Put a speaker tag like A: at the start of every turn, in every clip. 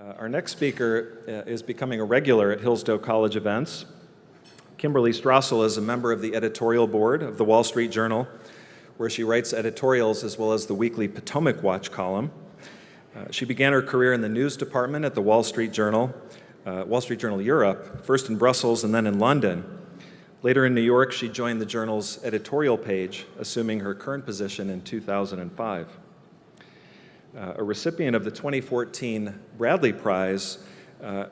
A: Our next speaker is becoming a regular at Hillsdale College events. Kimberly Strassel is a member of the editorial board of the Wall Street Journal, where she writes editorials as well as the weekly Potomac Watch column. She began her career in the news department at the Wall Street Journal Europe, first in Brussels and then in London. Later in New York, she joined the journal's editorial page, assuming her current position in 2005. A recipient of the 2014 Bradley Prize,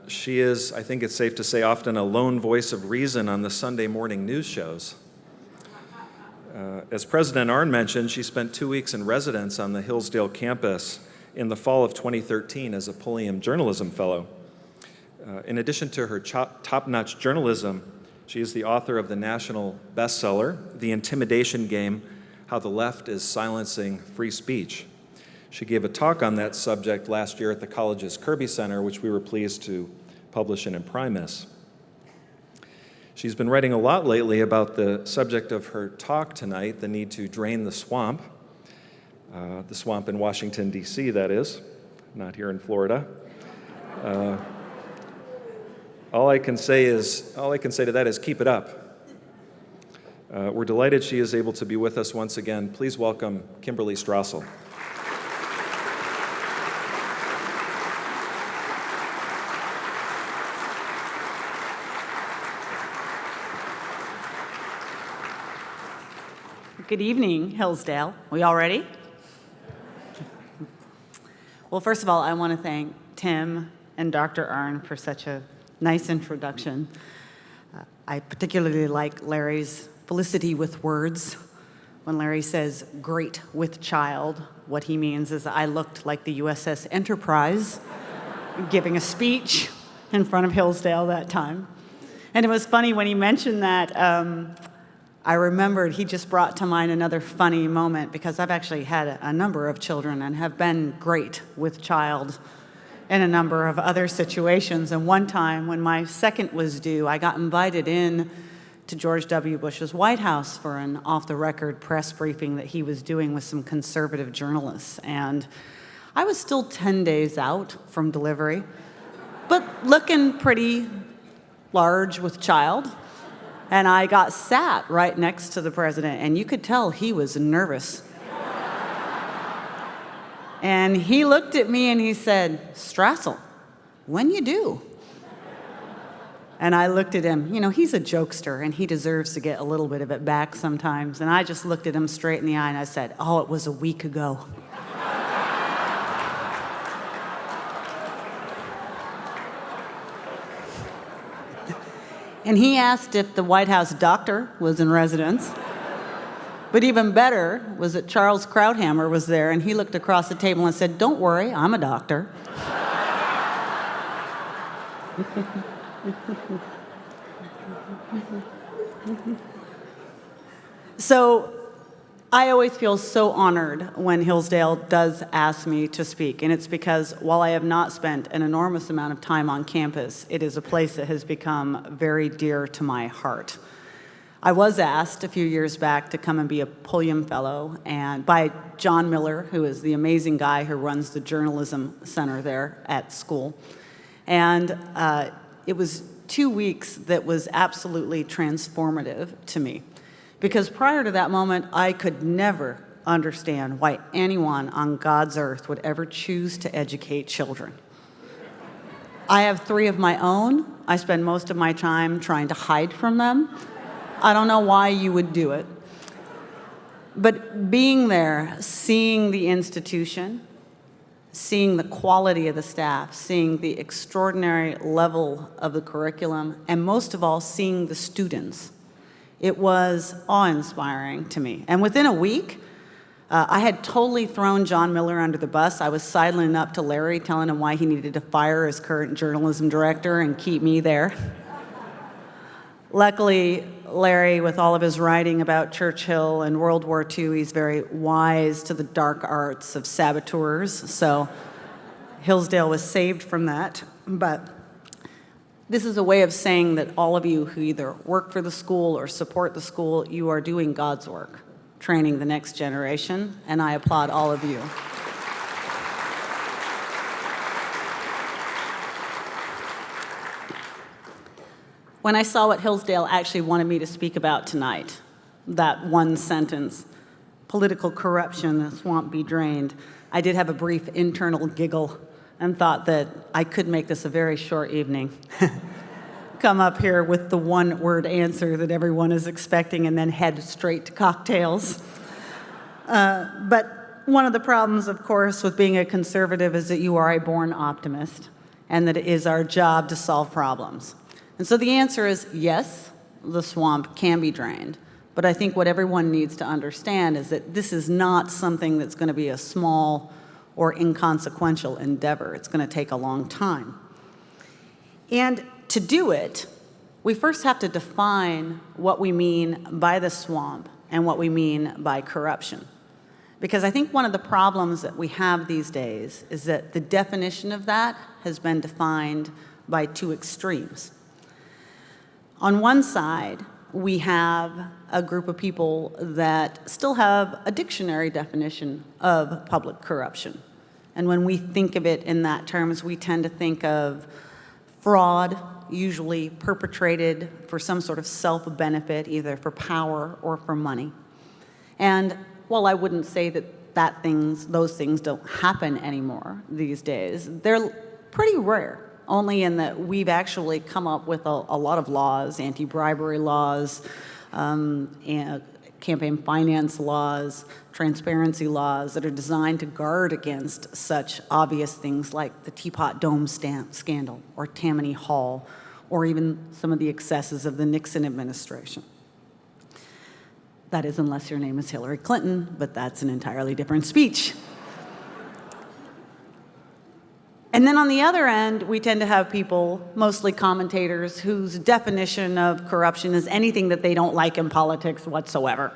A: she is, I think it's safe to say, often a lone voice of reason on the Sunday morning news shows. As President Arnn mentioned, she spent 2 weeks in residence on the Hillsdale campus in the fall of 2013 as a Pulliam Journalism Fellow. In addition to her top-notch journalism, she is the author of the national bestseller, The Intimidation Game: How the Left is Silencing Free Speech. She gave a talk on that subject last year at the college's Kirby Center, which we were pleased to publish in Imprimis. She's been writing a lot lately about the subject of her talk tonight, the need to drain the swamp in Washington, D.C., that is, not here in Florida. All I can say to that is keep it up. We're delighted she is able to be with us once again. Please welcome Kimberly Strassel.
B: Good evening, Hillsdale. We all ready? Well, first of all, I want to thank Tim and Dr. Arnn for such a nice introduction. I particularly like Larry's felicity with words. When Larry says, "great with child," what he means is I looked like the USS Enterprise giving a speech in front of Hillsdale that time. And it was funny when he mentioned that, I remembered he just brought to mind another funny moment, because I've actually had a number of children and have been great with child in a number of other situations. And one time when my second was due, I got invited in to George W. Bush's White House for an off-the-record press briefing that he was doing with some conservative journalists. And I was still 10 days out from delivery, but looking pretty large with child. And I got sat right next to the president, and you could tell he was nervous. And he looked at me and he said, "Strassel, when you do?" And I looked at him. You know, he's a jokester, and he deserves to get a little bit of it back sometimes. And I just looked at him straight in the eye, and I said, "Oh, it was a week ago." And he asked if the White House doctor was in residence. But even better was that Charles Krauthammer was there, and he looked across the table and said, "Don't worry, I'm a doctor." So I always feel so honored when Hillsdale does ask me to speak, and it's because while I have not spent an enormous amount of time on campus, it is a place that has become very dear to my heart. I was asked a few years back to come and be a Pulliam Fellow, and by John Miller, who is the amazing guy who runs the journalism center there at school. And it was 2 weeks that was absolutely transformative to me. Because prior to that moment, I could never understand why anyone on God's earth would ever choose to educate children. I have 3 of my own. I spend most of my time trying to hide from them. I don't know why you would do it. But being there, seeing the institution, seeing the quality of the staff, seeing the extraordinary level of the curriculum, and most of all, seeing the students, it was awe-inspiring to me. And within a week, I had totally thrown John Miller under the bus. I was sidling up to Larry, telling him why he needed to fire his current journalism director and keep me there. Luckily, Larry, with all of his writing about Churchill and World War II, he's very wise to the dark arts of saboteurs, so Hillsdale was saved from that. But this is a way of saying that all of you who either work for the school or support the school, you are doing God's work, training the next generation, and I applaud all of you. When I saw what Hillsdale actually wanted me to speak about tonight, that one sentence, political corruption, the swamp be drained, I did have a brief internal giggle and thought that I could make this a very short evening. Come up here with the one-word answer that everyone is expecting and then head straight to cocktails. But one of the problems, of course, with being a conservative is that you are a born optimist and that it is our job to solve problems. And so the answer is yes, the swamp can be drained. But I think what everyone needs to understand is that this is not something that's going to be a small or inconsequential endeavor. It's going to take a long time. And to do it, we first have to define what we mean by the swamp and what we mean by corruption. Because I think one of the problems that we have these days is that the definition of that has been defined by two extremes. On one side, we have a group of people that still have a dictionary definition of public corruption. And when we think of it in that terms, we tend to think of fraud, usually perpetrated for some sort of self-benefit, either for power or for money. And while I wouldn't say that those things don't happen anymore these days, they're pretty rare, only in that we've actually come up with a lot of laws, anti-bribery laws, and campaign finance laws, transparency laws that are designed to guard against such obvious things like the Teapot Dome scandal or Tammany Hall, or even some of the excesses of the Nixon administration. That is, unless your name is Hillary Clinton, but that's an entirely different speech. And then on the other end, we tend to have people, mostly commentators, whose definition of corruption is anything that they don't like in politics whatsoever,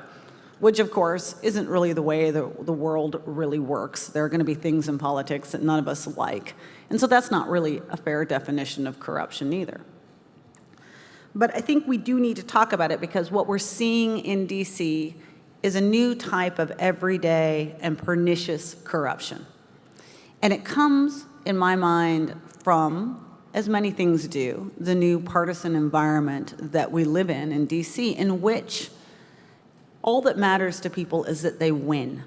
B: which, of course, isn't really the way the world really works. There are going to be things in politics that none of us like. And so that's not really a fair definition of corruption either. But I think we do need to talk about it because what we're seeing in D.C. is a new type of everyday and pernicious corruption. And it comes, in my mind, from, as many things do, the new partisan environment that we live in D.C., in which all that matters to people is that they win.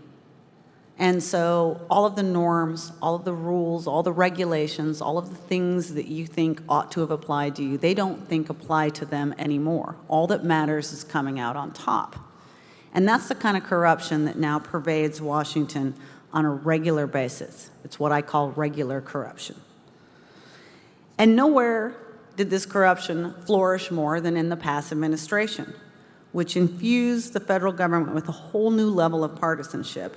B: And so all of the norms, all of the rules, all the regulations, all of the things that you think ought to have applied to you, they don't think apply to them anymore. All that matters is coming out on top. And that's the kind of corruption that now pervades Washington on a regular basis. It's what I call regular corruption. And nowhere did this corruption flourish more than in the past administration, which infused the federal government with a whole new level of partisanship,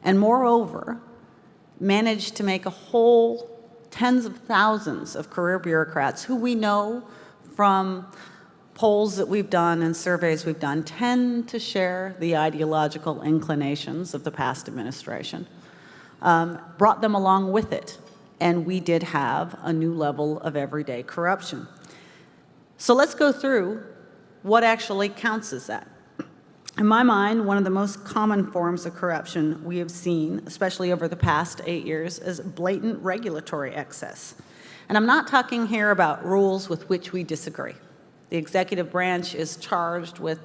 B: and moreover, managed to make a whole tens of thousands of career bureaucrats who we know from polls that we've done and surveys we've done tend to share the ideological inclinations of the past administration, brought them along with it. And we did have a new level of everyday corruption. So let's go through what actually counts as that. In my mind, one of the most common forms of corruption we have seen, especially over the past 8 years, is blatant regulatory excess. And I'm not talking here about rules with which we disagree. The executive branch is charged with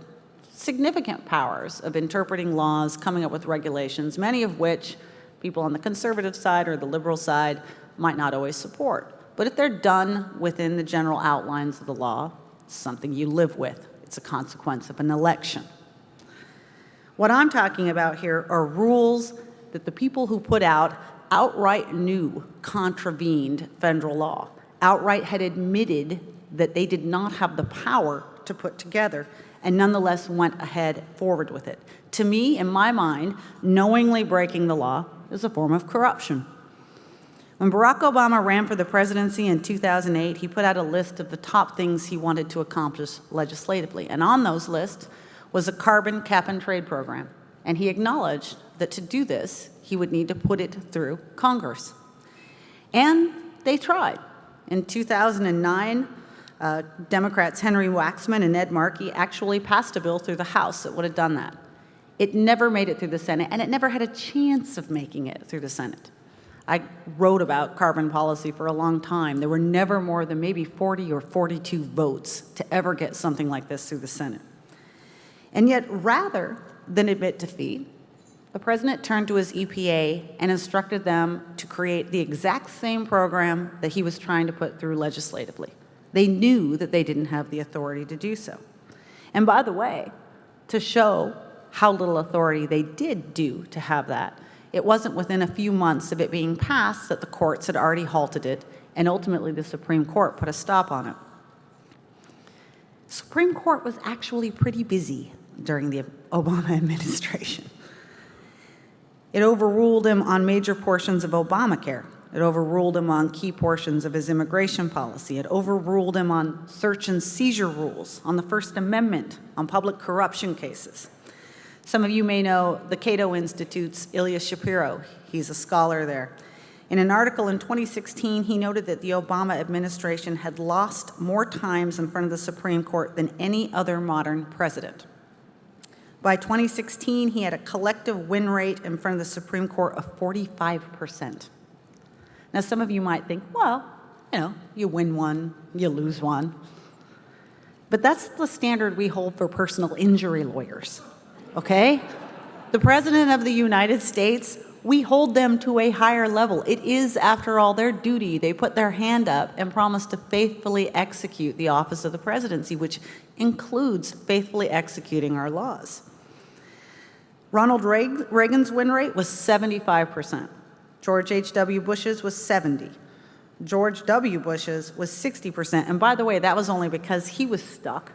B: significant powers of interpreting laws, coming up with regulations, many of which people on the conservative side or the liberal side might not always support. But if they're done within the general outlines of the law, it's something you live with. It's a consequence of an election. What I'm talking about here are rules that the people who put out outright knew contravened federal law, outright had admitted that they did not have the power to put together, and nonetheless went ahead forward with it. To me, in my mind, knowingly breaking the law is a form of corruption. When Barack Obama ran for the presidency in 2008, he put out a list of the top things he wanted to accomplish legislatively, and on those lists was a carbon cap and trade program. And he acknowledged that to do this, he would need to put it through Congress. And they tried. In 2009, Democrats Henry Waxman and Ed Markey actually passed a bill through the House that would have done that. It never made it through the Senate, and it never had a chance of making it through the Senate. I wrote about carbon policy for a long time. There were never more than maybe 40 or 42 votes to ever get something like this through the Senate. And yet, rather than admit defeat, the president turned to his EPA and instructed them to create the exact same program that he was trying to put through legislatively. They knew that they didn't have the authority to do so. And by the way, to show how little authority they did do to have that, it wasn't within a few months of it being passed that the courts had already halted it, and ultimately the Supreme Court put a stop on it. The Supreme Court was actually pretty busy during the Obama administration. It overruled him on major portions of Obamacare. It overruled him on key portions of his immigration policy. It overruled him on search and seizure rules, on the First Amendment, on public corruption cases. Some of you may know the Cato Institute's Ilya Shapiro. He's a scholar there. In an article in 2016, he noted that the Obama administration had lost more times in front of the Supreme Court than any other modern president. By 2016, he had a collective win rate in front of the Supreme Court of 45%. Now, some of you might think, well, you win one, you lose one. But that's the standard we hold for personal injury lawyers, okay? The President of the United States, we hold them to a higher level. It is, after all, their duty. They put their hand up and promise to faithfully execute the office of the presidency, which includes faithfully executing our laws. Ronald Reagan's win rate was 75%. George H.W. Bush's was 70%. George W. Bush's was 60%. And by the way, that was only because he was stuck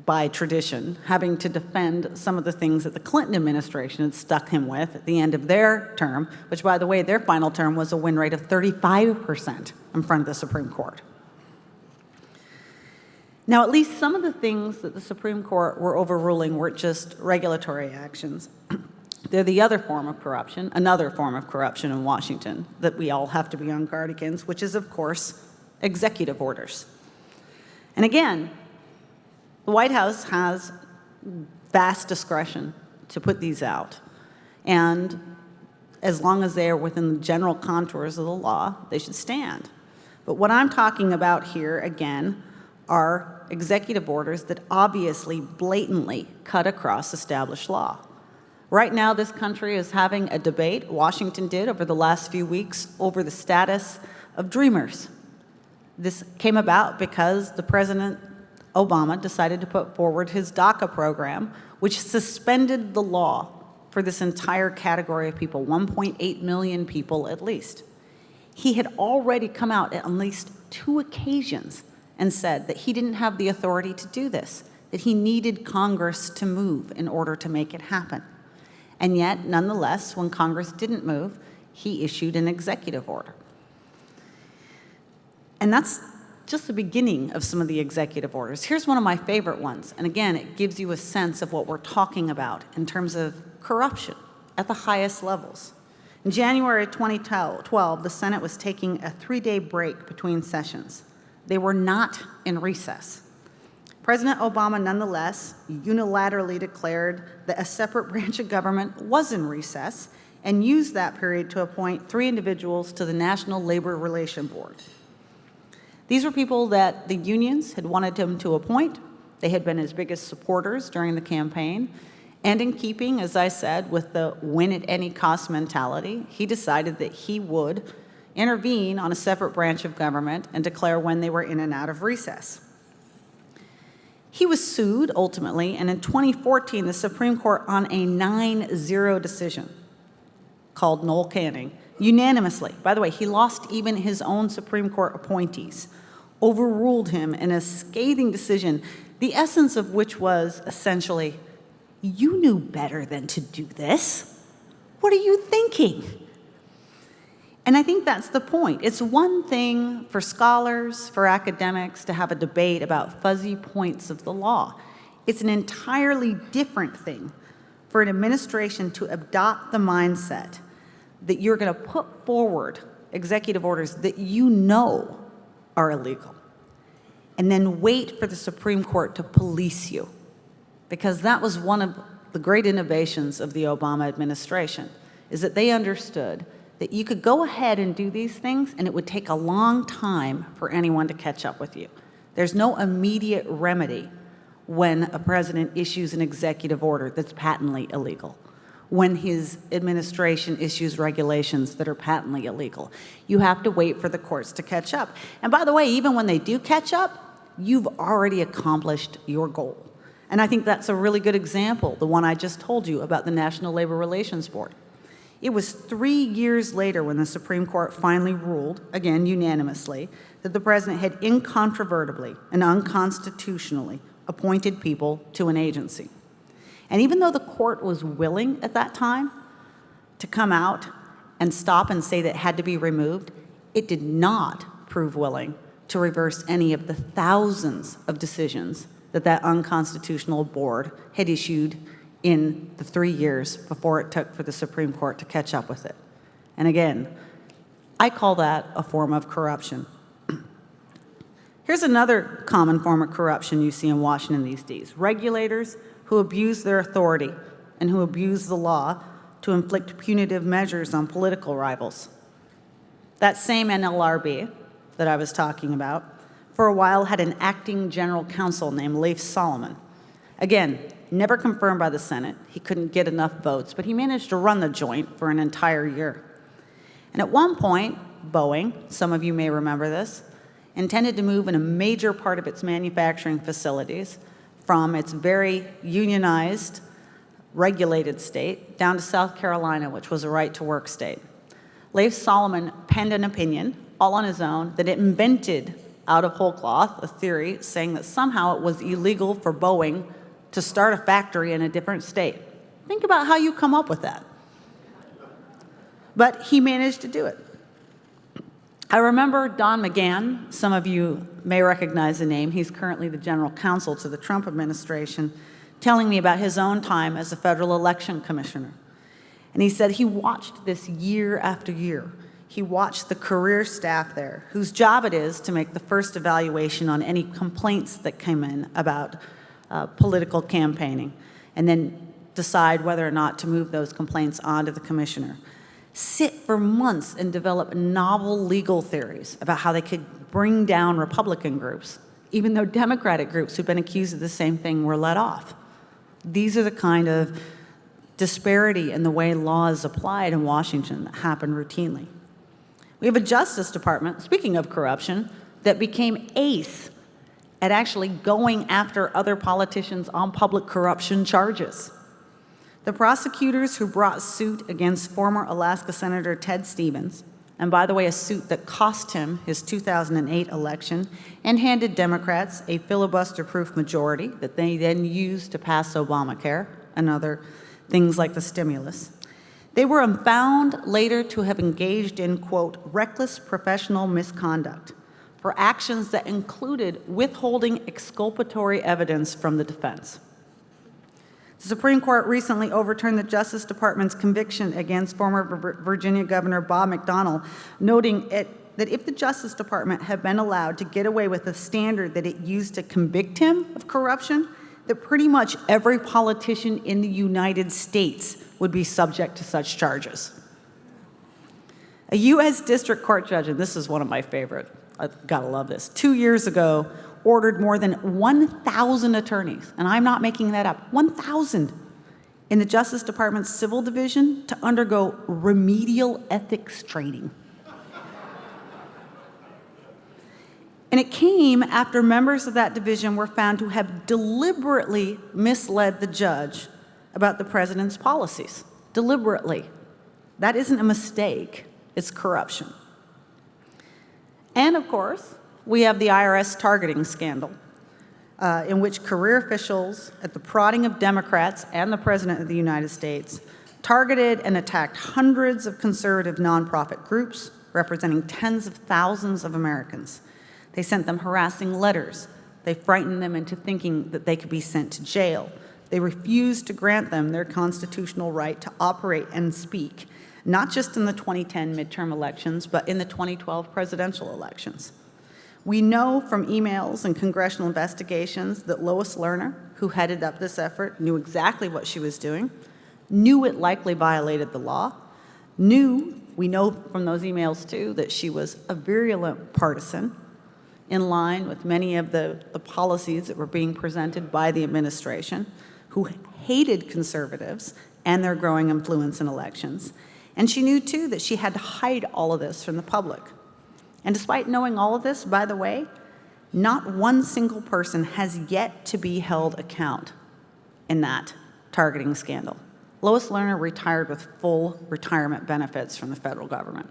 B: by tradition, having to defend some of the things that the Clinton administration had stuck him with at the end of their term, which, by the way, their final term was a win rate of 35% in front of the Supreme Court. Now, at least some of the things that the Supreme Court were overruling weren't just regulatory actions. They're the other form of corruption, another form of corruption in Washington that we all have to be on guard against, which is, of course, executive orders. And again, the White House has vast discretion to put these out. And as long as they are within the general contours of the law, they should stand. But what I'm talking about here, again, are executive orders that obviously, blatantly cut across established law. Right now, this country is having a debate, Washington did over the last few weeks, over the status of Dreamers. This came about because the President Obama decided to put forward his DACA program, which suspended the law for this entire category of people, 1.8 million people at least. He had already come out at least 2 occasions and said that he didn't have the authority to do this, that he needed Congress to move in order to make it happen. And yet, nonetheless, when Congress didn't move, he issued an executive order. And that's just the beginning of some of the executive orders. Here's one of my favorite ones. And again, it gives you a sense of what we're talking about in terms of corruption at the highest levels. In January 2012, the Senate was taking a 3-day break between sessions. They were not in recess. President Obama, nonetheless, unilaterally declared that a separate branch of government was in recess and used that period to appoint 3 individuals to the National Labor Relations Board. These were people that the unions had wanted him to appoint. They had been his biggest supporters during the campaign. And in keeping, as I said, with the win-at-any-cost mentality, he decided that he would intervene on a separate branch of government and declare when they were in and out of recess. He was sued, ultimately, and in 2014, the Supreme Court, on a 9-0 decision called Noel Canning, unanimously, by the way, he lost even his own Supreme Court appointees, overruled him in a scathing decision, the essence of which was essentially, you knew better than to do this. What are you thinking? And I think that's the point. It's one thing for scholars, for academics, to have a debate about fuzzy points of the law. It's an entirely different thing for an administration to adopt the mindset that you're going to put forward executive orders that you know are illegal, and then wait for the Supreme Court to police you. Because that was one of the great innovations of the Obama administration, is that they understood that you could go ahead and do these things and it would take a long time for anyone to catch up with you. There's no immediate remedy when a president issues an executive order that's patently illegal, when his administration issues regulations that are patently illegal. You have to wait for the courts to catch up. And by the way, even when they do catch up, you've already accomplished your goal. And I think that's a really good example, the one I just told you about the National Labor Relations Board. It was 3 years later when the Supreme Court finally ruled, again unanimously, that the president had incontrovertibly and unconstitutionally appointed people to an agency. And even though the court was willing at that time to come out and stop and say that it had to be removed, it did not prove willing to reverse any of the thousands of decisions that that unconstitutional board had issued in the 3 years before it took for the Supreme Court to catch up with it. And again, I call that a form of corruption. Here's another common form of corruption you see in Washington these days: regulators who abuse their authority and who abuse the law to inflict punitive measures on political rivals. That same NLRB that I was talking about, for a while had an acting general counsel named Leif Solomon. Again, never confirmed by the Senate. He couldn't get enough votes, but he managed to run the joint for an entire year. And at one point, Boeing, some of you may remember this, intended to move in a major part of its manufacturing facilities from its very unionized, regulated state down to South Carolina, which was a right-to-work state. Leif Solomon penned an opinion, all on his own, that it invented out of whole cloth a theory saying that somehow it was illegal for Boeing to start a factory in a different state. Think about how you come up with that. But he managed to do it. I remember Don McGahn. Some of you may recognize the name. He's currently the general counsel to the Trump administration, telling me about his own time as a federal election commissioner. And he said he watched this year after year. He watched the career staff there, whose job it is to make the first evaluation on any complaints that came in about political campaigning, and then decide whether or not to move those complaints on to the commissioner. Sit for months and develop novel legal theories about how they could bring down Republican groups, even though Democratic groups who've been accused of the same thing were let off. These are the kind of disparity in the way law is applied in Washington that happen routinely. We have a Justice Department, speaking of corruption, that became ace at actually going after other politicians on public corruption charges. The prosecutors who brought suit against former Alaska Senator Ted Stevens, and by the way, a suit that cost him his 2008 election and handed Democrats a filibuster-proof majority that they then used to pass Obamacare and other things like the stimulus. They were found later to have engaged in, quote, reckless professional misconduct for actions that included withholding exculpatory evidence from the defense. The Supreme Court recently overturned the Justice Department's conviction against former Virginia Governor Bob McDonnell, noting that if the Justice Department had been allowed to get away with the standard that it used to convict him of corruption, that pretty much every politician in the United States would be subject to such charges. A U.S. District Court judge, and this is one of my favorite, I've got to love this, 2 years ago ordered more than 1,000 attorneys, and I'm not making that up, 1,000 in the Justice Department's Civil Division to undergo remedial ethics training. And it came after members of that division were found to have deliberately misled the judge about the president's policies. Deliberately. That isn't a mistake, it's corruption. And of course, we have the Irs Targeting Scandal, in which career officials, at the prodding of Democrats and the President of the United States, targeted and attacked hundreds of conservative nonprofit groups representing tens of thousands of Americans. They sent them harassing letters. They frightened them into thinking that they could be sent to jail. They refused to grant them their constitutional right to operate and speak, not just in the 2010 midterm elections, but in the 2012 presidential elections. We know from emails and congressional investigations that Lois Lerner, who headed up this effort, knew exactly what she was doing, knew it likely violated the law, knew We know from those emails, too, that she was a virulent partisan in line with many of the policies that were being presented by the administration, who hated conservatives and their growing influence in elections. And she knew, too, that she had to hide all of this from the public. And despite knowing all of this, by the way, not one single person has yet to be held account in that targeting scandal. Lois Lerner retired with full retirement benefits from the federal government.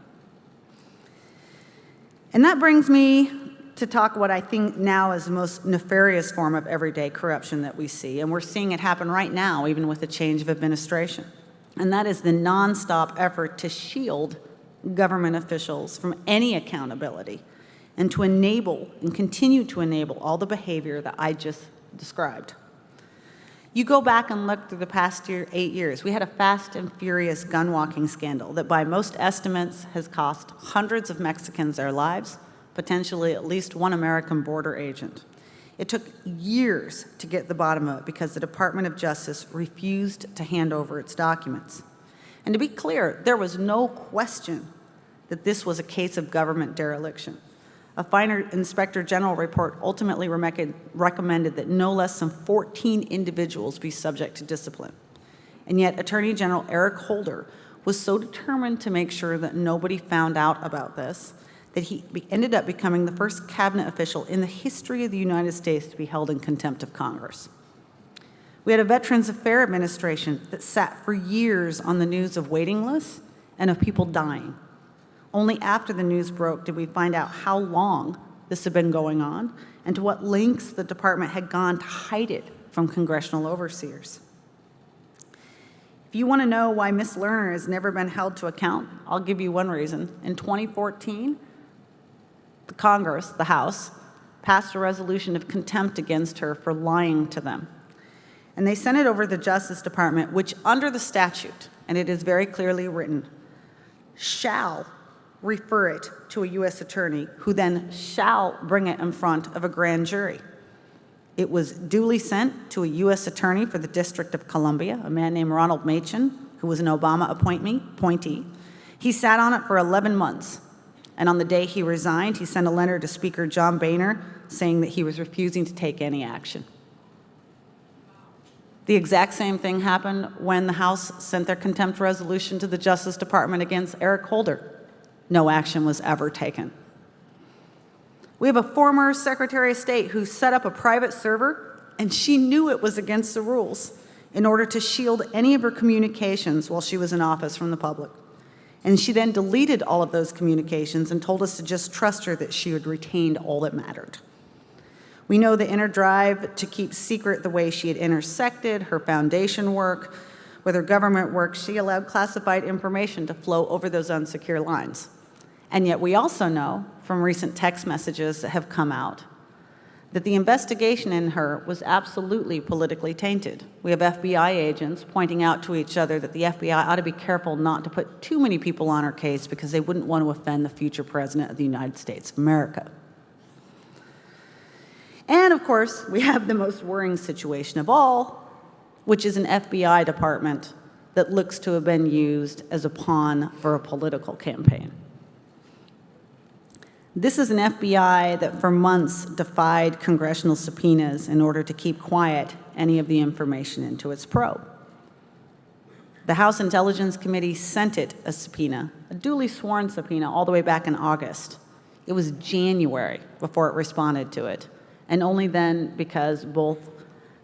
B: And that brings me to talk what I think now is the most nefarious form of everyday corruption that we see, and we're seeing it happen right now, even with the change of administration. And that is the nonstop effort to shield government officials from any accountability and to enable and continue to enable all the behavior that I just described. You go back and look through the past 8 years, we had a fast and furious gun-walking scandal that by most estimates has cost hundreds of Mexicans their lives, potentially at least one American border agent. It took years to get to the bottom of it because the Department of Justice refused to hand over its documents. And to be clear, there was no question that this was a case of government dereliction. A finer Inspector General report ultimately recommended that no less than 14 individuals be subject to discipline. And yet Attorney General Eric Holder was so determined to make sure that nobody found out about this that he ended up becoming the first cabinet official in the history of the United States to be held in contempt of Congress. We had a Veterans Affairs administration that sat for years on the news of waiting lists and of people dying. Only after the news broke did we find out how long this had been going on and to what lengths the department had gone to hide it from congressional overseers. If you want to know why Ms. Lerner has never been held to account, I'll give you one reason. In 2014, the Congress, the House, passed a resolution of contempt against her for lying to them. And they sent it over to the Justice Department, which under the statute, and it is very clearly written, shall refer it to a U.S. attorney who then shall bring it in front of a grand jury. It was duly sent to a U.S. attorney for the District of Columbia, a man named Ronald Machen, who was an Obama appointee. He sat on it for 11 months. And on the day he resigned, he sent a letter to Speaker John Boehner saying that he was refusing to take any action. The exact same thing happened when the House sent their contempt resolution to the Justice Department against Eric Holder. No action was ever taken. We have a former Secretary of State who set up a private server, and she knew it was against the rules in order to shield any of her communications while she was in office from the public. And she then deleted all of those communications and told us to just trust her that she had retained all that mattered. We know the inner drive to keep secret the way she had intersected her foundation work with her government work. She allowed classified information to flow over those unsecure lines. And yet we also know from recent text messages that have come out that the investigation in her was absolutely politically tainted. We have FBI agents pointing out to each other that the FBI ought to be careful not to put too many people on her case because they wouldn't want to offend the future president of the United States of America. And of course, we have the most worrying situation of all, which is an FBI department that looks to have been used as a pawn for a political campaign. This is an FBI that for months defied congressional subpoenas in order to keep quiet any of the information into its probe. The House Intelligence Committee sent it a subpoena, a duly sworn subpoena, all the way back in August. It was January before it responded to it, and only then because both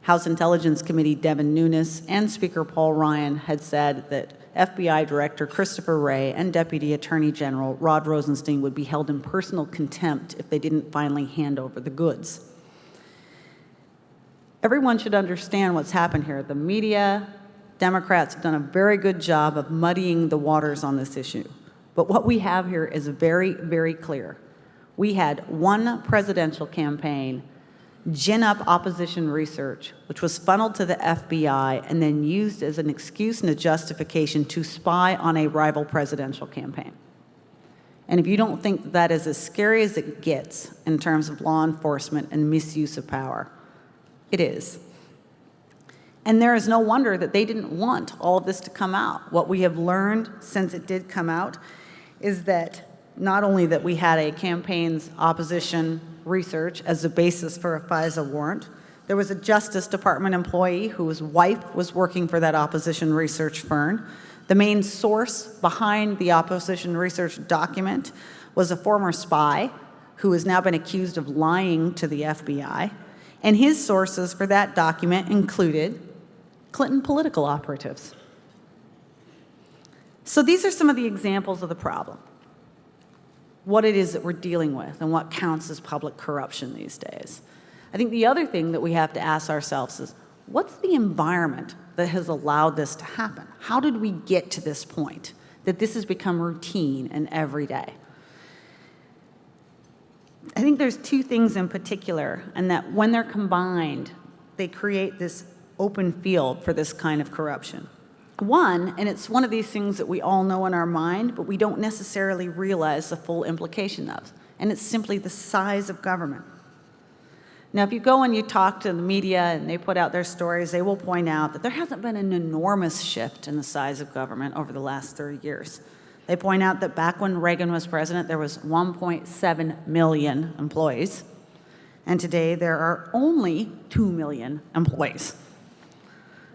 B: House Intelligence Committee Devin Nunes and Speaker Paul Ryan had said that FBI Director Christopher Wray and Deputy Attorney General Rod Rosenstein would be held in personal contempt if they didn't finally hand over the goods. Everyone should understand what's happened here. The media, Democrats have done a very good job of muddying the waters on this issue. But what we have here is very, very clear. We had one presidential campaign gin up opposition research, which was funneled to the FBI and then used as an excuse and a justification to spy on a rival presidential campaign. And if you don't think that is as scary as it gets in terms of law enforcement and misuse of power, it is. And there is no wonder that they didn't want all of this to come out. What we have learned since it did come out is that not only that we had a campaign's opposition research as the basis for a FISA warrant, there was a Justice Department employee whose wife was working for that opposition research firm. The main source behind the opposition research document was a former spy who has now been accused of lying to the FBI. And his sources for that document included Clinton political operatives. So these are some of the examples of the problem, what it is that we're dealing with and what counts as public corruption these days. I think the other thing that we have to ask ourselves is, what's the environment that has allowed this to happen? How did we get to this point that this has become routine and everyday? I think there's two things in particular, and that when they're combined, they create this open field for this kind of corruption. One, and it's one of these things that we all know in our mind, but we don't necessarily realize the full implication of, and it's simply the size of government. Now, if you go and you talk to the media and they put out their stories, they will point out that there hasn't been an enormous shift in the size of government over the last 30 years. They point out that back when Reagan was president, there was 1.7 million employees, and today there are only 2 million employees.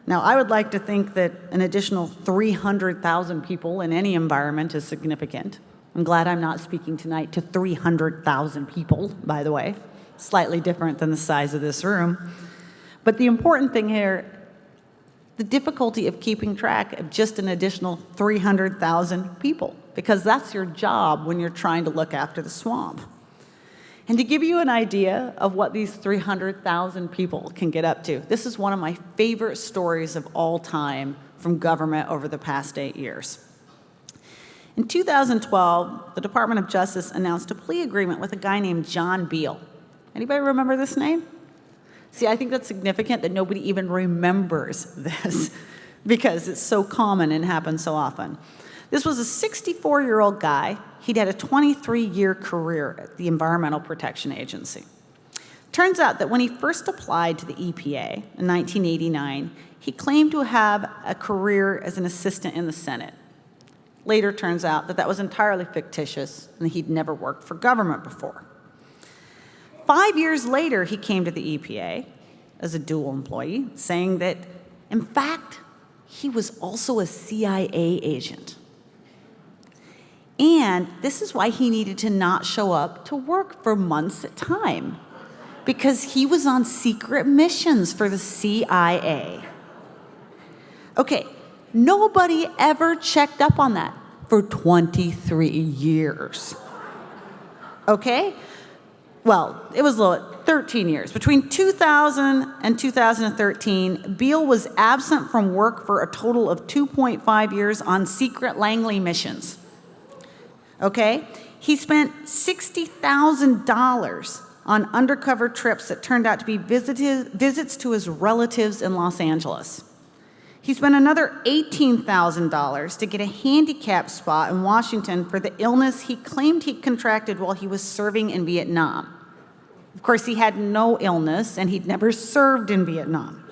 B: Now, I would like to think that an additional 300,000 people in any environment is significant. I'm glad I'm not speaking tonight to 300,000 people, by the way. Slightly different than the size of this room. But the important thing here, the difficulty of keeping track of just an additional 300,000 people, because that's your job when you're trying to look after the swamp. And to give you an idea of what these 300,000 people can get up to, this is one of my favorite stories of all time from government over the past 8 years. In 2012, the Department of Justice announced a plea agreement with a guy named John Beale. Anybody remember this name? See, I think that's significant that nobody even remembers this because it's so common and happens so often. This was a 64-year-old guy. He'd had a 23-year career at the Environmental Protection Agency. Turns out that when he first applied to the EPA in 1989, he claimed to have a career as an assistant in the Senate. Later turns out that that was entirely fictitious and he'd never worked for government before. 5 years later, he came to the EPA as a dual employee, saying that, in fact, he was also a CIA agent. And this is why he needed to not show up to work for months at a time, because he was on secret missions for the CIA. Okay, nobody ever checked up on that for 23 years. Okay? Well, it was 13 years. Between 2000 and 2013, Beale was absent from work for a total of 2.5 years on secret Langley missions. Okay? He spent $60,000 on undercover trips that turned out to be visits to his relatives in Los Angeles. He spent another $18,000 to get a handicap spot in Washington for the illness he claimed he contracted while he was serving in Vietnam. Of course, he had no illness, and he'd never served in Vietnam.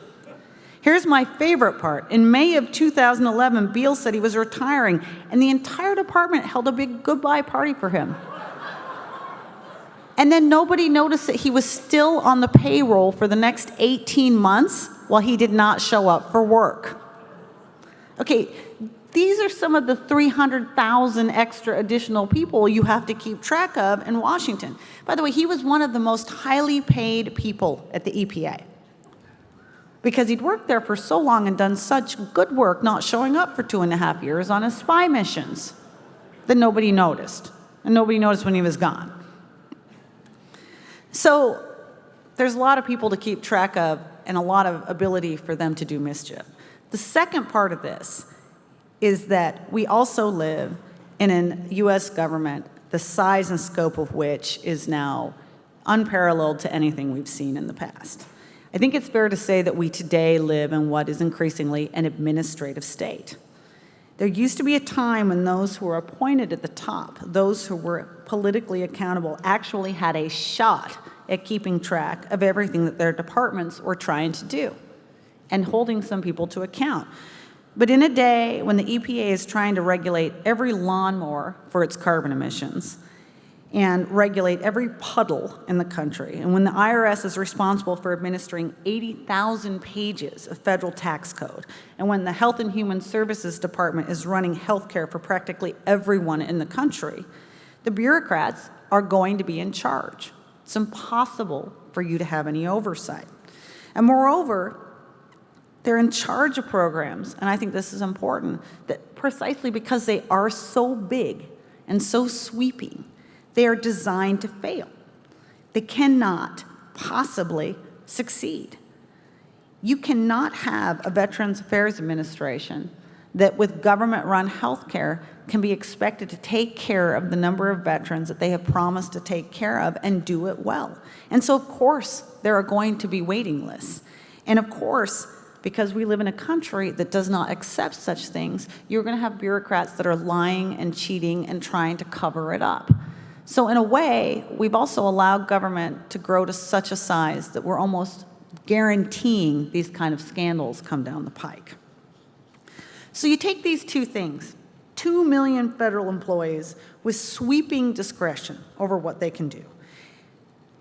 B: Here's my favorite part. In May of 2011, Beale said he was retiring, and the entire department held a big goodbye party for him. And then nobody noticed that he was still on the payroll for the next 18 months while he did not show up for work. Okay, these are some of the 300,000 extra additional people you have to keep track of in Washington. By the way, he was one of the most highly paid people at the EPA because he'd worked there for so long and done such good work not showing up for 2.5 years on his spy missions that nobody noticed. And nobody noticed when he was gone. So there's a lot of people to keep track of and a lot of ability for them to do mischief. The second part of this is that we also live in a U.S. government, the size and scope of which is now unparalleled to anything we've seen in the past. I think it's fair to say that we today live in what is increasingly an administrative state. There used to be a time when those who were appointed at the top, those who were politically accountable, actually had a shot at keeping track of everything that their departments were trying to do and holding some people to account. But in a day when the EPA is trying to regulate every lawnmower for its carbon emissions and regulate every puddle in the country, and when the IRS is responsible for administering 80,000 pages of federal tax code, and when the Health and Human Services Department is running health care for practically everyone in the country, the bureaucrats are going to be in charge. It's impossible for you to have any oversight. And moreover, they're in charge of programs, and I think this is important, that precisely because they are so big and so sweeping, they are designed to fail. They cannot possibly succeed. You cannot have a Veterans Affairs Administration that with government-run health care can be expected to take care of the number of veterans that they have promised to take care of and do it well. And so, of course, there are going to be waiting lists. And of course, because we live in a country that does not accept such things, you're going to have bureaucrats that are lying and cheating and trying to cover it up. So in a way, we've also allowed government to grow to such a size that we're almost guaranteeing these kind of scandals come down the pike. So you take these two things, 2 million federal employees with sweeping discretion over what they can do,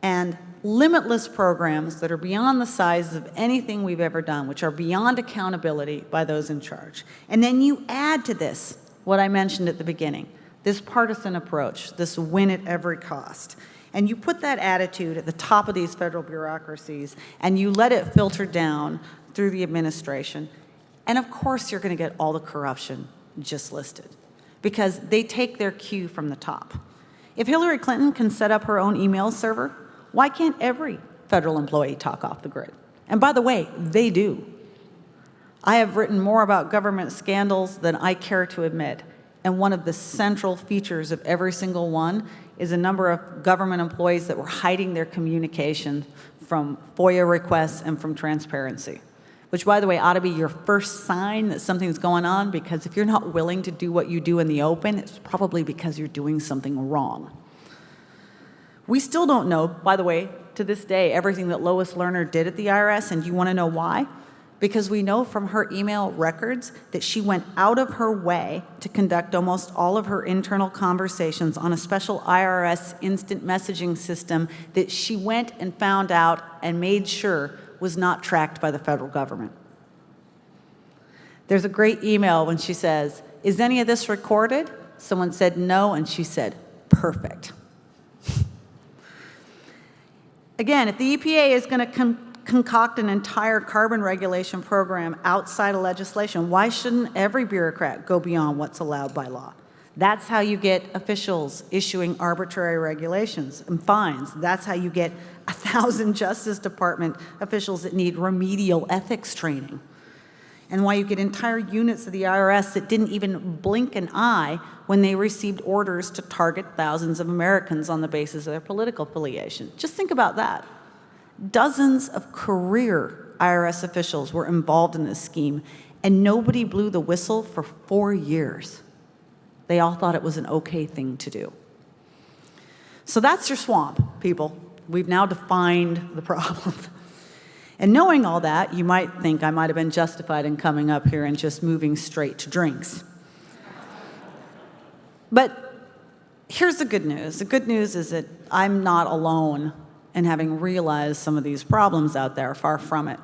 B: and limitless programs that are beyond the size of anything we've ever done, which are beyond accountability by those in charge. And then you add to this what I mentioned at the beginning, this partisan approach, this win at every cost. And you put that attitude at the top of these federal bureaucracies, and you let it filter down through the administration. And of course, you're going to get all the corruption just listed, because they take their cue from the top. If Hillary Clinton can set up her own email server, why can't every federal employee talk off the grid? And by the way, they do. I have written more about government scandals than I care to admit, and one of the central features of every single one is a number of government employees that were hiding their communication from FOIA requests and from transparency, which, by the way, ought to be your first sign that something's going on, because if you're not willing to do what you do in the open, it's probably because you're doing something wrong. We still don't know, by the way, to this day, everything that Lois Lerner did at the IRS, and you want to know why? Because we know from her email records that she went out of her way to conduct almost all of her internal conversations on a special IRS instant messaging system that she went and found out and made sure was not tracked by the federal government. There's a great email when she says, "Is any of this recorded?" Someone said no, and she said, "Perfect." Again, if the EPA is going to concoct an entire carbon regulation program outside of legislation, why shouldn't every bureaucrat go beyond what's allowed by law? That's how you get officials issuing arbitrary regulations and fines. That's how you get 1,000 Justice Department officials that need remedial ethics training. And why you get entire units of the IRS that didn't even blink an eye when they received orders to target thousands of Americans on the basis of their political affiliation. Just think about that. Dozens of career IRS officials were involved in this scheme, and nobody blew the whistle for 4 years. They all thought it was an okay thing to do. So that's your swamp, people. We've now defined the problem. And knowing all that, you might think I might have been justified in coming up here and just moving straight to drinks. But here's the good news. The good news is that I'm not alone in having realized some of these problems out there, far from it.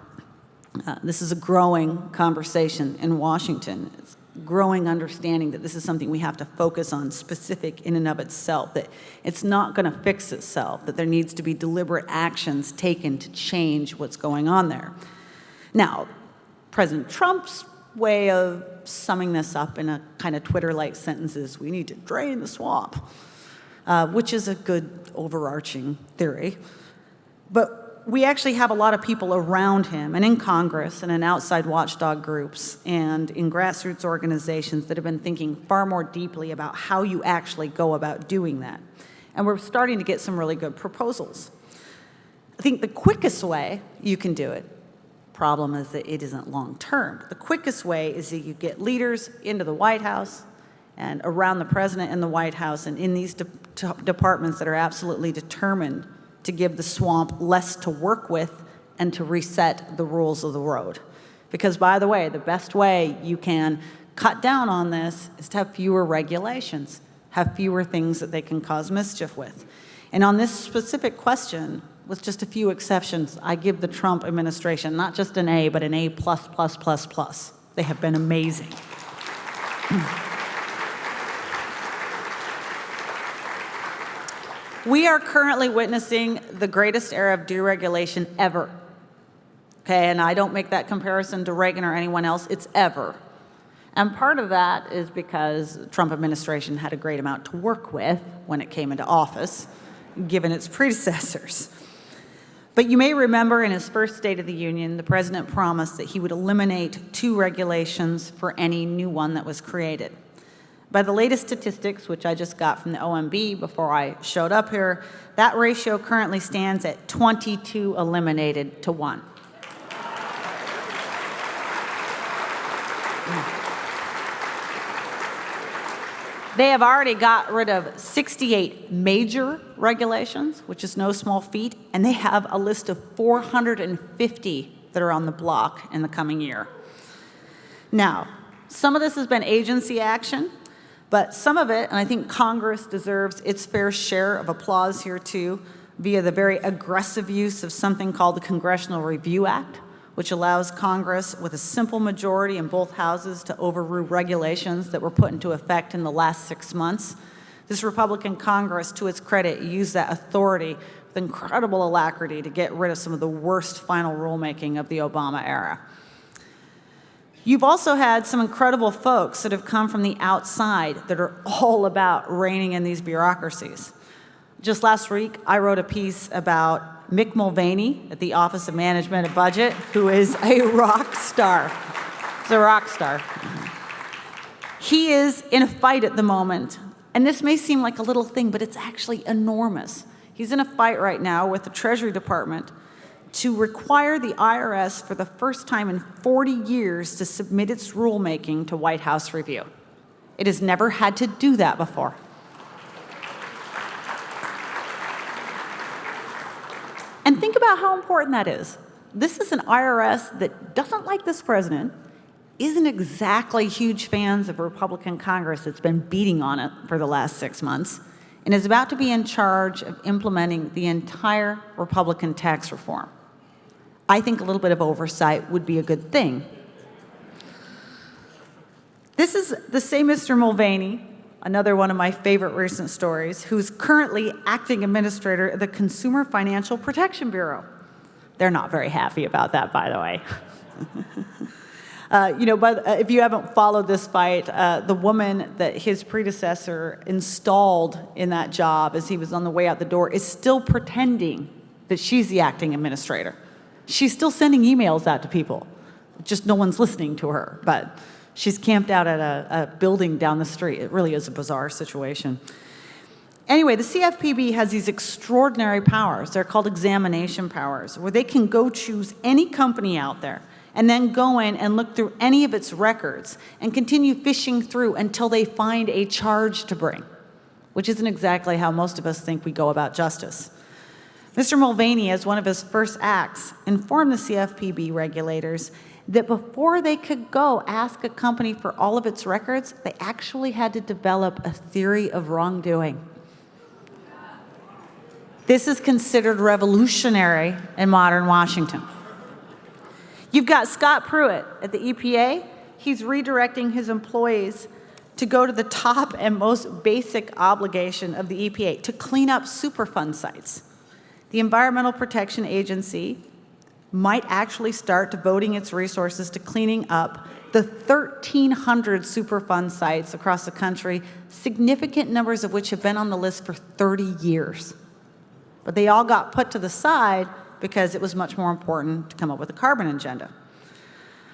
B: This is a growing conversation in Washington. It's growing understanding that this is something we have to focus on, specific in and of itself, that it's not going to fix itself, that there needs to be deliberate actions taken to change what's going on there. Now, President Trump's way of summing this up in a kind of Twitter-like sentence is, we need to drain the swamp, which is a good overarching theory. But we actually have a lot of people around him and in Congress and in outside watchdog groups and in grassroots organizations that have been thinking far more deeply about how you actually go about doing that. And we're starting to get some really good proposals. I think the quickest way you can do it, problem is that it isn't long term. The quickest way is that you get leaders into the White House and around the president in the White House and in these departments that are absolutely determined to give the swamp less to work with and to reset the rules of the road. Because, by the way, the best way you can cut down on this is to have fewer regulations, have fewer things that they can cause mischief with. And on this specific question, with just a few exceptions, I give the Trump administration not just an A, but an A++++. They have been amazing. We are currently witnessing the greatest era of deregulation ever. Okay, and I don't make that comparison to Reagan or anyone else, it's ever. And part of that is because the Trump administration had a great amount to work with when it came into office, given its predecessors. But you may remember in his first State of the Union, the president promised that he would eliminate 2 regulations for any new one that was created. By the latest statistics, which I just got from the OMB before I showed up here, that ratio currently stands at 22 eliminated to 1. They have already got rid of 68 major regulations, which is no small feat, and they have a list of 450 that are on the block in the coming year. Now, some of this has been agency action, but some of it, and I think Congress deserves its fair share of applause here too, via the very aggressive use of something called the Congressional Review Act, which allows Congress with a simple majority in both houses to overrule regulations that were put into effect in the last 6 months. This Republican Congress, to its credit, used that authority with incredible alacrity to get rid of some of the worst final rulemaking of the Obama era. You've also had some incredible folks that have come from the outside that are all about reining in these bureaucracies. Just last week, I wrote a piece about Mick Mulvaney at the Office of Management and Budget, who is a rock star. He's a rock star. He is in a fight at the moment, and this may seem like a little thing, but it's actually enormous. He's in a fight right now with the Treasury Department to require the IRS for the first time in 40 years to submit its rulemaking to White House review. It has never had to do that before. And think about how important that is. This is an IRS that doesn't like this president, isn't exactly huge fans of Republican Congress that's been beating on it for the last 6 months, and is about to be in charge of implementing the entire Republican tax reform. I think a little bit of oversight would be a good thing. This is the same Mr. Mulvaney, another one of my favorite recent stories, who's currently acting administrator of the Consumer Financial Protection Bureau. They're not very happy about that, by the way. But if you haven't followed this fight, the woman that his predecessor installed in that job as he was on the way out the door is still pretending that she's the acting administrator. She's still sending emails out to people. Just no one's listening to her, but she's camped out at a building down the street. It really is a bizarre situation. Anyway, the CFPB has these extraordinary powers. They're called examination powers, where they can go choose any company out there and then go in and look through any of its records and continue fishing through until they find a charge to bring, which isn't exactly how most of us think we go about justice. Mr. Mulvaney, as one of his first acts, informed the CFPB regulators that before they could go ask a company for all of its records, they actually had to develop a theory of wrongdoing. This is considered revolutionary in modern Washington. You've got Scott Pruitt at the EPA. He's redirecting his employees to go to the top and most basic obligation of the EPA, to clean up Superfund sites. The Environmental Protection Agency might actually start devoting its resources to cleaning up the 1,300 Superfund sites across the country, significant numbers of which have been on the list for 30 years. But they all got put to the side because it was much more important to come up with a carbon agenda.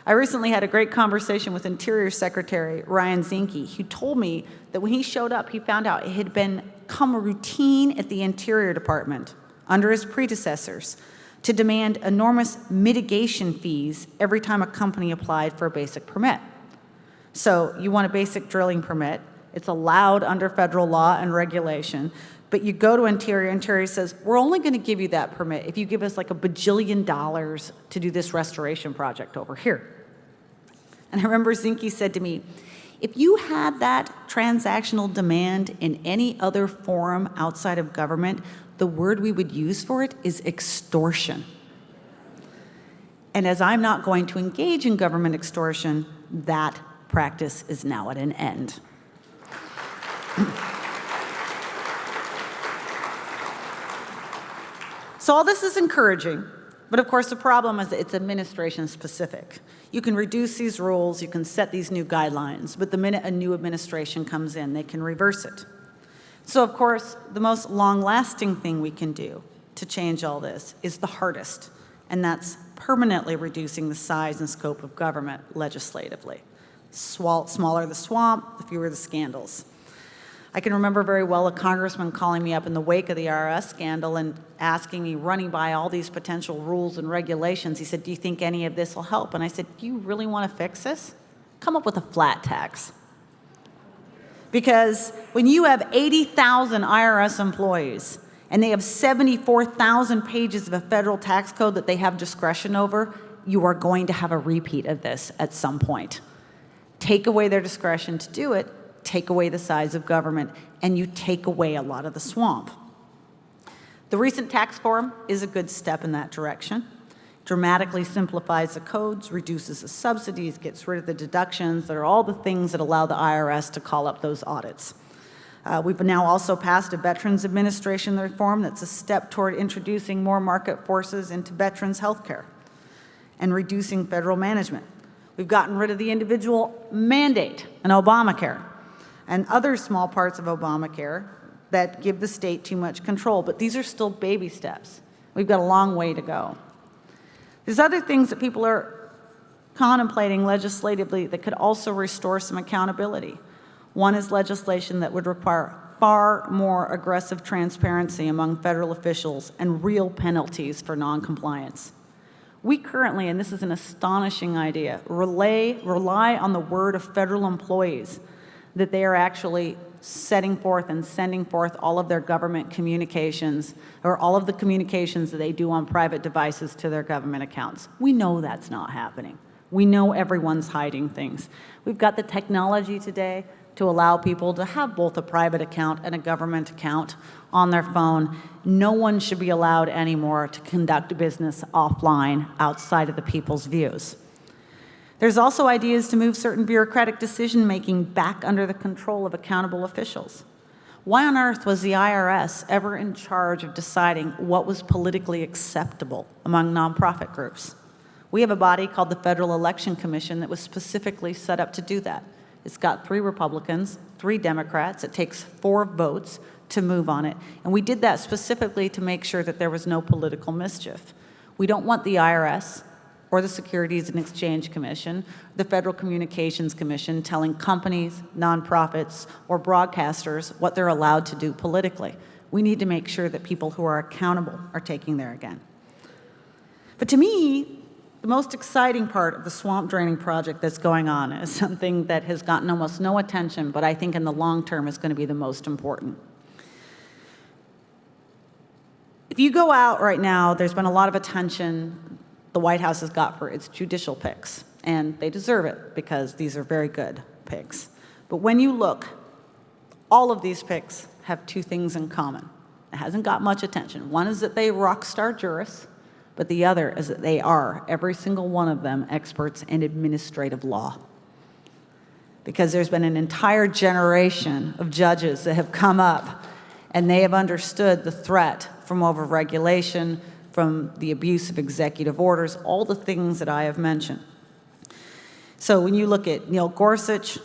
B: I recently had a great conversation with Interior Secretary Ryan Zinke, who told me that when he showed up, he found out it had become a routine at the Interior Department under his predecessors to demand enormous mitigation fees every time a company applied for a basic permit. So you want a basic drilling permit. It's allowed under federal law and regulation. But you go to Interior, Interior says, we're only going to give you that permit if you give us like $1 bajillion to do this restoration project over here. And I remember Zinke said to me, if you had that transactional demand in any other forum outside of government, the word we would use for it is extortion. And as I'm not going to engage in government extortion, that practice is now at an end. So all this is encouraging, but of course the problem is that it's administration specific. You can reduce these rules, you can set these new guidelines, but the minute a new administration comes in, they can reverse it. So of course, the most long-lasting thing we can do to change all this is the hardest, and that's permanently reducing the size and scope of government legislatively. Smaller the swamp, the fewer the scandals. I can remember very well a congressman calling me up in the wake of the IRS scandal and asking me, running by all these potential rules and regulations. He said, do you think any of this will help? And I said, do you really want to fix this? Come up with a flat tax. Because when you have 80,000 IRS employees and they have 74,000 pages of a federal tax code that they have discretion over, you are going to have a repeat of this at some point. Take away their discretion to do it, take away the size of government, and you take away a lot of the swamp. The recent tax reform is a good step in that direction. Dramatically simplifies the codes, reduces the subsidies, gets rid of the deductions. That are all the things that allow the IRS to call up those audits. We've now also passed a Veterans Administration reform that's a step toward introducing more market forces into veterans' health care and reducing federal management. We've gotten rid of the individual mandate in Obamacare and other small parts of Obamacare that give the state too much control. But these are still baby steps. We've got a long way to go. There's other things that people are contemplating legislatively that could also restore some accountability. One is legislation that would require far more aggressive transparency among federal officials and real penalties for noncompliance. We currently, and this is an astonishing idea, rely on the word of federal employees that they are actually setting forth and sending forth all of their government communications, or all of the communications that they do on private devices to their government accounts. We know that's not happening. We know everyone's hiding things. We've got the technology today to allow people to have both a private account and a government account on their phone. No one should be allowed anymore to conduct business offline outside of the people's views. There's also ideas to move certain bureaucratic decision-making back under the control of accountable officials. Why on earth was the IRS ever in charge of deciding what was politically acceptable among nonprofit groups? We have a body called the Federal Election Commission that was specifically set up to do that. It's got 3 Republicans, 3 Democrats. It takes 4 votes to move on it. And we did that specifically to make sure that there was no political mischief. We don't want the IRS or the Securities and Exchange Commission, the Federal Communications Commission telling companies, nonprofits, or broadcasters what they're allowed to do politically. We need to make sure that people who are accountable are taking there again. But to me, the most exciting part of the swamp draining project that's going on is something that has gotten almost no attention, but I think in the long term is going to be the most important. If you go out right now, there's been a lot of attention the White House has got for its judicial picks, and they deserve it because these are very good picks. But when you look, all of these picks have 2 things in common. It hasn't got much attention. One is that they rock star jurists, but the other is that they are, every single one of them, experts in administrative law. Because there's been an entire generation of judges that have come up and they have understood the threat from overregulation, from the abuse of executive orders, all the things that I have mentioned. So when you look at Neil Gorsuch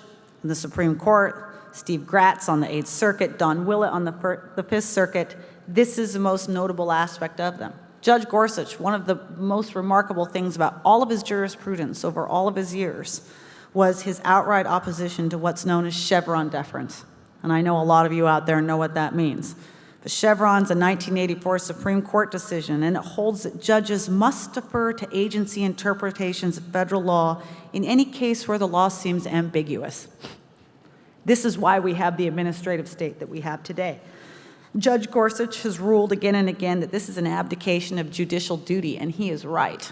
B: in the Supreme Court, Steve Gratz on the 8th Circuit, Don Willett on the 5th Circuit, this is the most notable aspect of them. Judge Gorsuch, one of the most remarkable things about all of his jurisprudence over all of his years was his outright opposition to what's known as Chevron deference. And I know a lot of you out there know what that means. But Chevron's a 1984 Supreme Court decision, and it holds that judges must defer to agency interpretations of federal law in any case where the law seems ambiguous. This is why we have the administrative state that we have today. Judge Gorsuch has ruled again and again that this is an abdication of judicial duty, and he is right.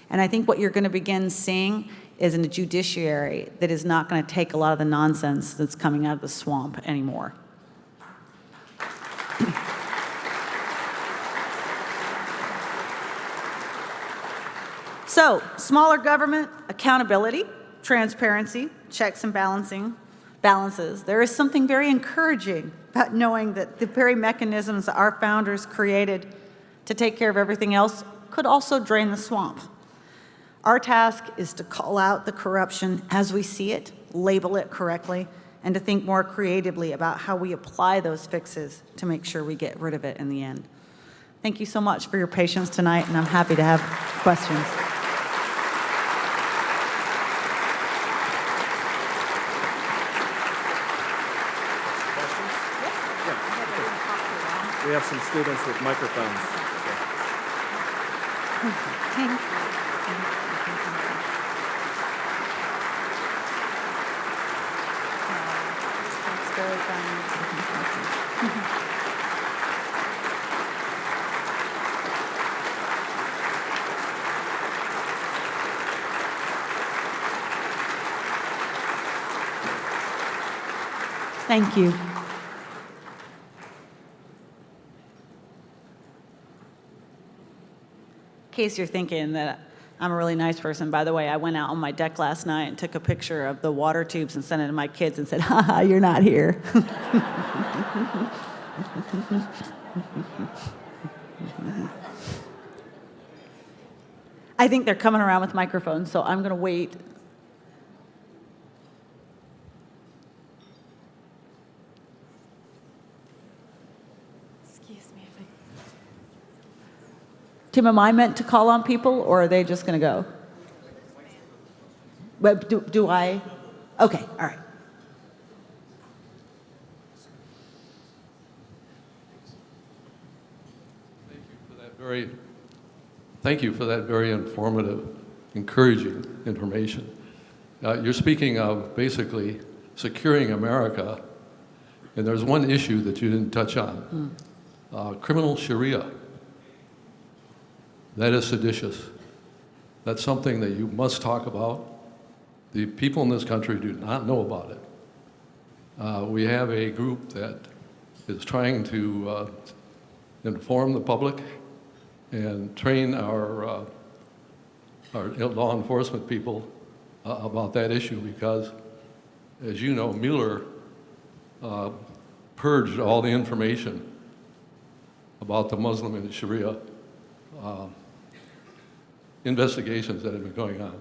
B: And I think what you're going to begin seeing is in a judiciary that is not going to take a lot of the nonsense that's coming out of the swamp anymore. So, smaller government, accountability, transparency, checks and balances. There is something very encouraging about knowing that the very mechanisms that our founders created to take care of everything else could also drain the swamp. Our task is to call out the corruption as we see it, label it correctly, and to think more creatively about how we apply those fixes to make sure we get rid of it in the end. Thank you so much for your patience tonight, and I'm happy to have questions.
A: We have some students with microphones.
B: Thank you. That's very kind. Thank you. In case you're thinking that I'm a really nice person, by the way, I went out on my deck last night and took a picture of the water tubes and sent it to my kids and said, "Ha, you're not here." I think they're coming around with microphones, so I'm going to wait. Tim, am I meant to call on people, or are they just going to go? But do I? Okay, all right.
C: Thank you for that very informative, encouraging information. You're speaking of basically securing America, and there's one issue that you didn't touch on, criminal Sharia. That is seditious. That's something that you must talk about. The people in this country do not know about it. We have a group that is trying to inform the public and train our law enforcement people about that issue because, as you know, Mueller purged all the information about the Muslim and Sharia investigations that have been going on.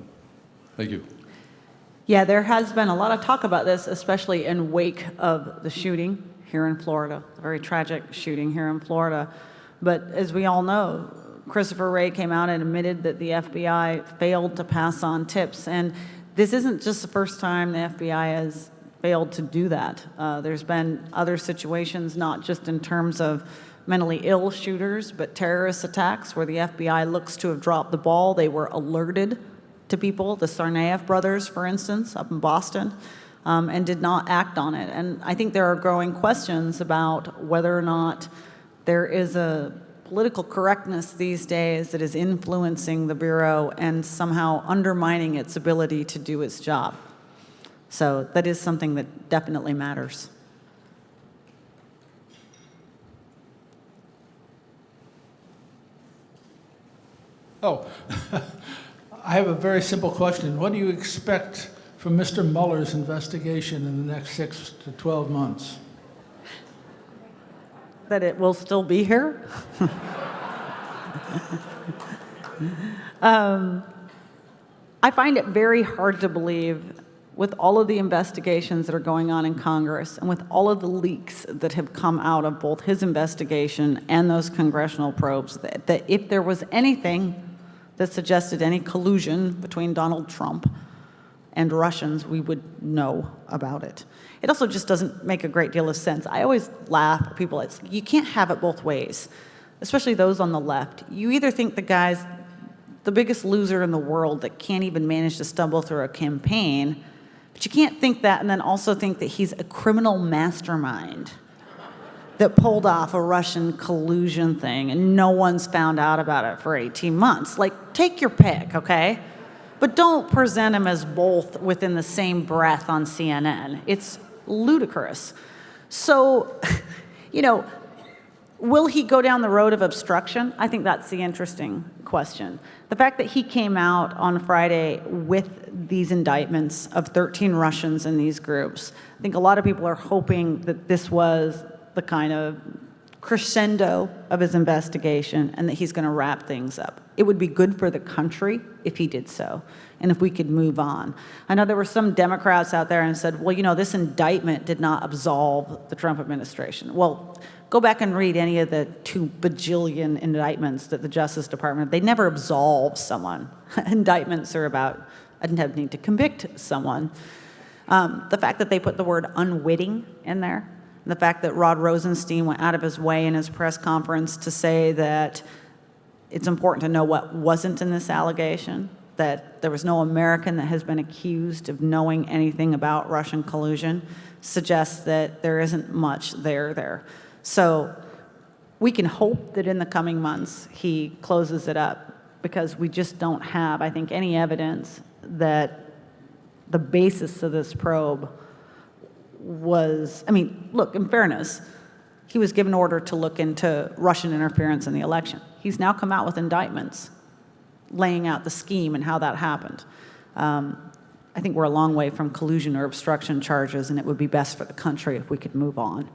C: Thank you.
B: Yeah, there has been a lot of talk about this, especially in wake of the shooting here in Florida, a very tragic shooting here in Florida. But as we all know, Christopher Wray came out and admitted that the FBI failed to pass on tips. And this isn't just the first time the FBI has failed to do that. There's been other situations, not just in terms of mentally ill shooters, but terrorist attacks where the FBI looks to have dropped the ball. They were alerted to people, the Tsarnaev brothers, for instance, up in Boston, and did not act on it. And I think there are growing questions about whether or not there is a political correctness these days that is influencing the Bureau and somehow undermining its ability to do its job. So that is something that definitely matters.
D: Oh, I have a very simple question. What do you expect from Mr. Mueller's investigation in the next 6 to 12 months?
B: That it will still be here? I find it very hard to believe, with all of the investigations that are going on in Congress and with all of the leaks that have come out of both his investigation and those congressional probes, that if there was anything that suggested any collusion between Donald Trump and Russians, we would know about it. It also just doesn't make a great deal of sense. I always laugh at people. You can't have it both ways, especially those on the left. You either think the guy's the biggest loser in the world that can't even manage to stumble through a campaign, but you can't think that and then also think that he's a criminal mastermind that pulled off a Russian collusion thing and no one's found out about it for 18 months. Like, take your pick, okay? but don't present him as both within the same breath on CNN. It's ludicrous. So, you know, will he go down the road of obstruction? I think that's the interesting question. The fact that he came out on Friday with these indictments of 13 Russians in these groups, I think a lot of people are hoping that this was the kind of crescendo of his investigation and that he's going to wrap things up. It would be good for the country if he did so and if we could move on. I know there were some Democrats out there and said, well, you know, this indictment did not absolve the Trump administration. Well, go back and read any of the 2 bajillion indictments that the Justice Department, they never absolve someone. Indictments are about attempting to convict someone. The fact that they put the word unwitting in there, the fact that Rod Rosenstein went out of his way in his press conference to say that it's important to know what wasn't in this allegation, that there was no American that has been accused of knowing anything about Russian collusion, suggests that there isn't much there. So we can hope that in the coming months he closes it up, because we just don't have, I think, any evidence that the basis of this probe was, I mean, look, in fairness, he was given order to look into Russian interference in the election. He's now come out with indictments laying out the scheme and how that happened. I think we're a long way from collusion or obstruction charges, and it would be best for the country if we could move on.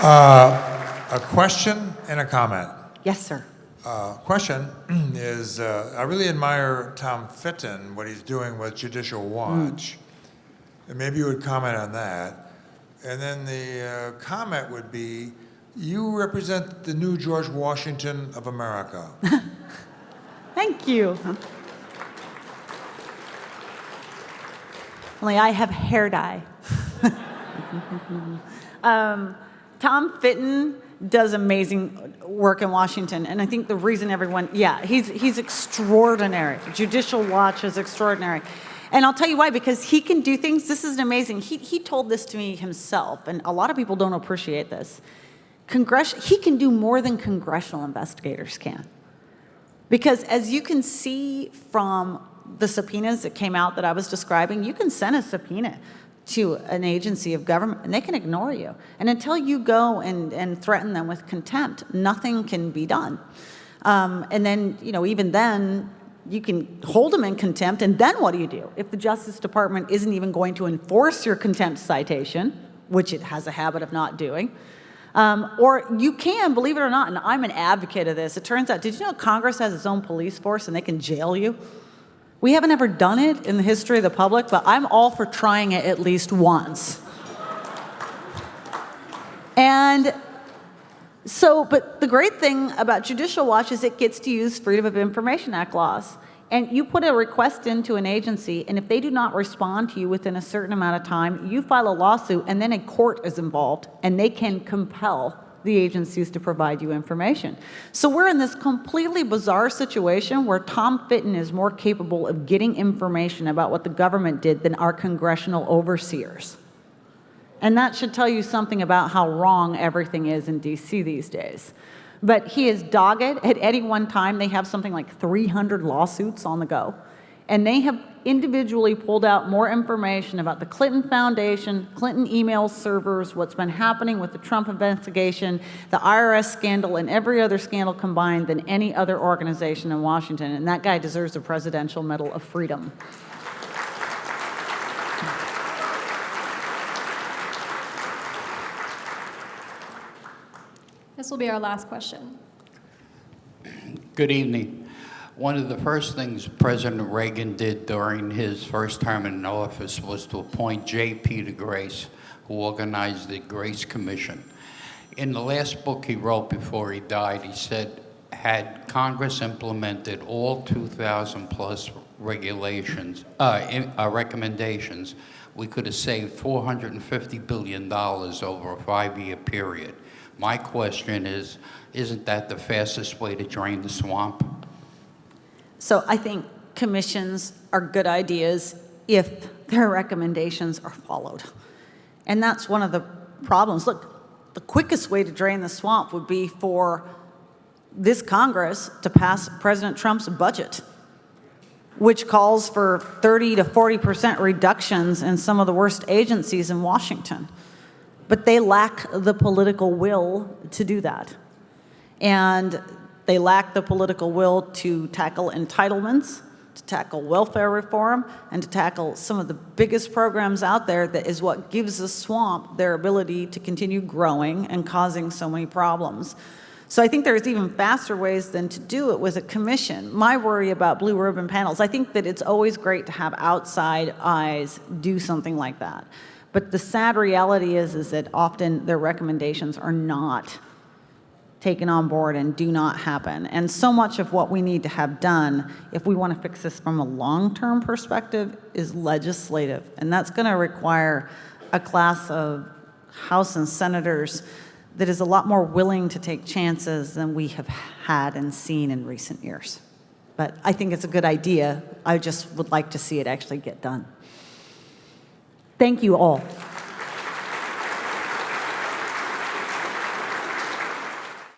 E: A question and a comment.
B: Yes, sir.
E: Question is, I really admire Tom Fitton, what he's doing with Judicial Watch. And maybe you would comment on that. And then the comment would be, you represent the new George Washington of America.
B: Thank you. Only I have hair dye. Tom Fitton does amazing work in Washington, and I think the reason everyone, he's extraordinary. Judicial Watch is extraordinary. And I'll tell you why, because he can do things, this is amazing. He told this to me himself, and a lot of people don't appreciate this. He can do more than congressional investigators can. Because as you can see from the subpoenas that came out that I was describing, you can send a subpoena to an agency of government, and they can ignore you. And until you go and threaten them with contempt, nothing can be done. And then, you know, even then, you can hold them in contempt, and then what do you do? If the Justice Department isn't even going to enforce your contempt citation, which it has a habit of not doing, or you can, believe it or not, and I'm an advocate of this, it turns out, did you know Congress has its own police force and they can jail you? We haven't ever done it in the history of the public, but I'm all for trying it at least once. And so, but the great thing about Judicial Watch is it gets to use Freedom of Information Act laws. And you put a request into an agency, and if they do not respond to you within a certain amount of time, you file a lawsuit, and then a court is involved, and they can compel the agencies to provide you information. So we're in this completely bizarre situation where Tom Fitton is more capable of getting information about what the government did than our congressional overseers. And that should tell you something about how wrong everything is in DC these days. But he is dogged. At any one time, they have something like 300 lawsuits on the go. And they have individually pulled out more information about the Clinton Foundation, Clinton email servers, what's been happening with the Trump investigation, the IRS scandal, and every other scandal combined than any other organization in Washington. And that guy deserves a Presidential Medal of Freedom.
F: This will be our last question.
G: Good evening. One of the first things President Reagan did during his first term in office was to appoint J. Peter Grace, who organized the Grace Commission. In the last book he wrote before he died, he said, had Congress implemented all 2,000 plus recommendations, we could have saved $450 billion over a 5-year period. My question is, isn't that the fastest way to drain the swamp?
B: So I think commissions are good ideas if their recommendations are followed. And that's one of the problems. Look, the quickest way to drain the swamp would be for this Congress to pass President Trump's budget, which calls for 30 to 40% reductions in some of the worst agencies in Washington. But they lack the political will to do that. And they lack the political will to tackle entitlements, to tackle welfare reform, and to tackle some of the biggest programs out there that is what gives the swamp their ability to continue growing and causing so many problems. So I think there's even faster ways than to do it with a commission. My worry about blue ribbon panels, I think that it's always great to have outside eyes do something like that. But the sad reality is that often their recommendations are not taken on board and do not happen. And so much of what we need to have done, if we want to fix this from a long-term perspective, is legislative. And that's going to require a class of House and senators that is a lot more willing to take chances than we have had and seen in recent years. But I think it's a good idea. I just would like to see it actually get done. Thank you all.